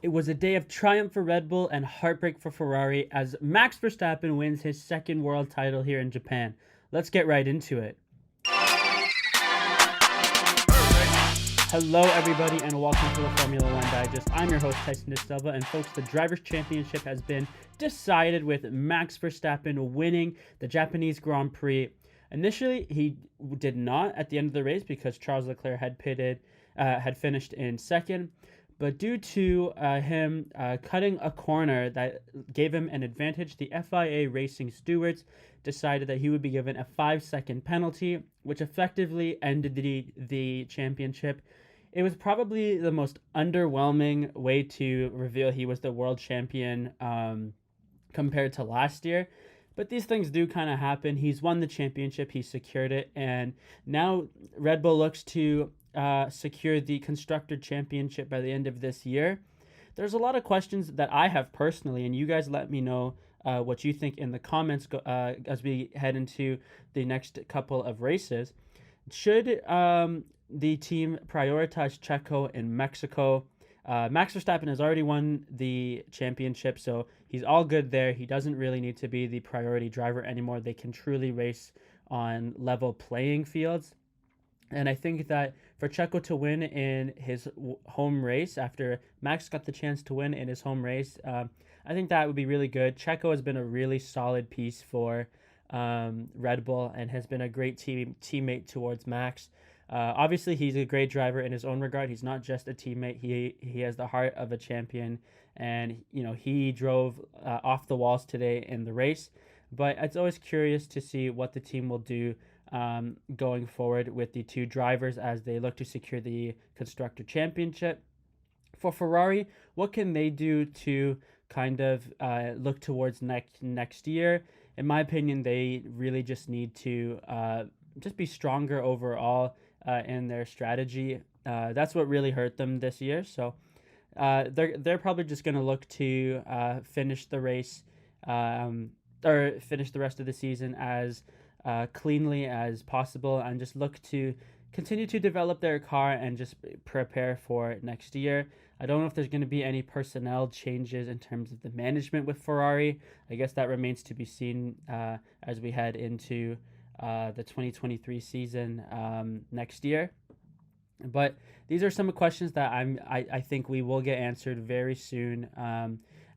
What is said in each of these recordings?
It was a day of triumph for Red Bull and heartbreak for Ferrari as Max Verstappen wins his second world title here in Japan. Let's get right into it. Hello, everybody, and welcome to the Formula One Digest. I'm your host, Tyson De Silva, and folks, the Drivers' Championship has been decided with Max Verstappen winning the Japanese Grand Prix. Initially, he did not at the end of the race because Charles Leclerc had finished in second. But due to him cutting a corner that gave him an advantage, the FIA racing stewards decided that he would be given a 5-second penalty, which effectively ended the championship. It was probably the most underwhelming way to reveal he was the world champion compared to last year. But these things do kind of happen. He's won the championship, he secured it, and now Red Bull looks to secure the Constructor Championship by the end of this year. There's a lot of questions that I have personally, and you guys let me know what you think in the comments as we head into the next couple of races. Should the team prioritize Checo in Mexico? Max Verstappen has already won the championship, so he's all good there. He doesn't really need to be the priority driver anymore. They can truly race on level playing fields. And I think that for Checo to win in his home race, after Max got the chance to win in his home race, I think that would be really good. Checo has been a really solid piece for Red Bull and has been a great teammate towards Max. Obviously, he's a great driver in his own regard. He's not just a teammate. He has the heart of a champion, and he drove off the walls today in the race. But it's always curious to see what the team will do going forward with the two drivers as they look to secure the Constructor Championship. For Ferrari, what can they do to kind of look towards next year? In my opinion, they really just need to just be stronger overall in their strategy. That's what really hurt them this year. So they're probably just going to look to finish the race or finish the rest of the season as cleanly as possible and just look to continue to develop their car and just prepare for next year. I don't know if there's going to be any personnel changes in terms of the management with Ferrari. I guess that remains to be seen as we head into the 2023 season next year. But these are some questions that I think we will get answered very soon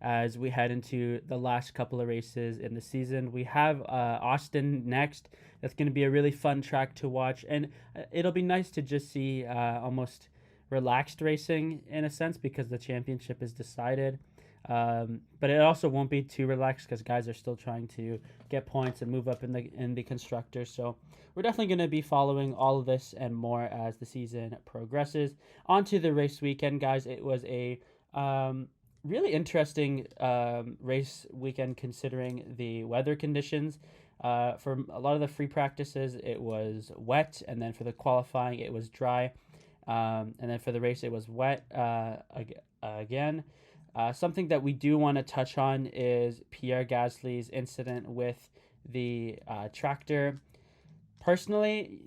as we head into the last couple of races in the season. We have Austin next. That's going to be a really fun track to watch, and it'll be nice to just see almost relaxed racing in a sense because the championship is decided. But it also won't be too relaxed because guys are still trying to get points and move up in the constructors. So we're definitely going to be following all of this and more as the season progresses. On to the race weekend, guys. It was a really interesting race weekend considering the weather conditions. For a lot of the free practices, it was wet, and then for the qualifying, it was dry. And then for the race, it was wet again. Something that we do want to touch on is Pierre Gasly's incident with the tractor. Personally,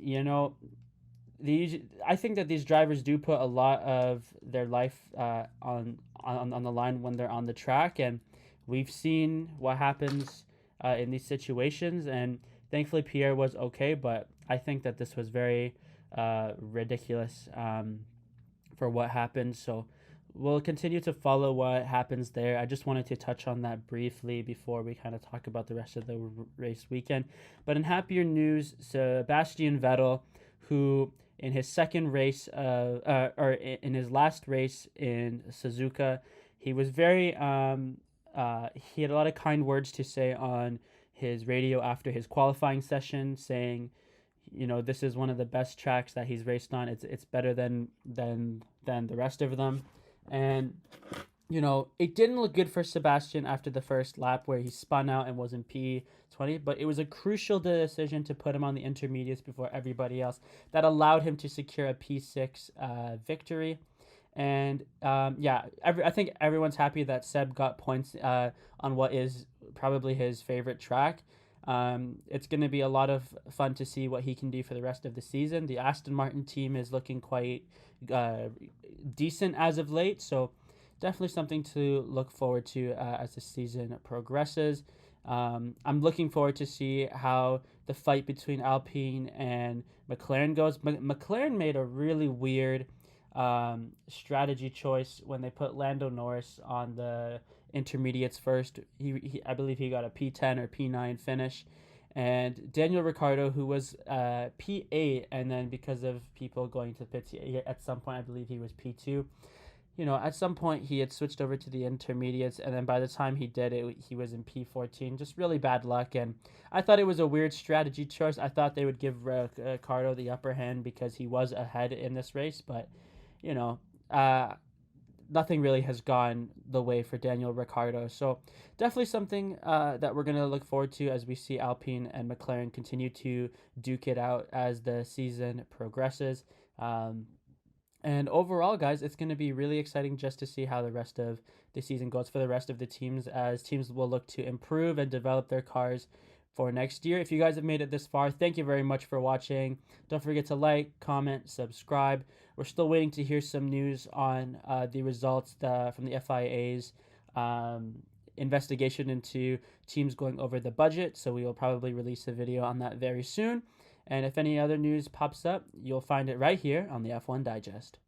I think that these drivers do put a lot of their life on the line when they're on the track, and we've seen what happens in these situations. And thankfully, Pierre was okay, but I think that this was very ridiculous for what happened. So we'll continue to follow what happens there. I just wanted to touch on that briefly before we kind of talk about the rest of the race weekend. But in happier news, Sebastian Vettel, who in his second race, or in his last race in Suzuka, he was very, he had a lot of kind words to say on his radio after his qualifying session, saying, this is one of the best tracks that he's raced on. It's better than the rest of them. And, it didn't look good for Sebastian after the first lap where he spun out and was in P20, but it was a crucial decision to put him on the intermediates before everybody else that allowed him to secure a P6 victory. And, I think everyone's happy that Seb got points on what is probably his favorite track. It's going to be a lot of fun to see what he can do for the rest of the season. The Aston Martin team is looking quite decent as of late, so definitely something to look forward to as the season progresses. I'm looking forward to see how the fight between Alpine and McLaren goes. McLaren made a really weird strategy choice when they put Lando Norris on the intermediates first. I believe he got a P10 or P9 finish, and Daniel Ricciardo, who was P8, and then because of people going to pits, at some point I believe he was P2. At some point he had switched over to the intermediates, and then by the time he did it, he was in P14. Just really bad luck, and I thought it was a weird strategy choice. I thought they would give Ricciardo the upper hand because he was ahead in this race, but you know, uh, nothing really has gone the way for Daniel Ricciardo. So definitely something that we're going to look forward to as we see Alpine and McLaren continue to duke it out as the season progresses. And overall, guys, it's going to be really exciting just to see how the rest of the season goes for the rest of the teams, as teams will look to improve and develop their cars for next year. If you guys have made it this far, thank you very much for watching. Don't forget to like, comment, subscribe. We're still waiting to hear some news on the results from the FIA's investigation into teams going over the budget. So we will probably release a video on that very soon. And if any other news pops up, you'll find it right here on the F1 Digest.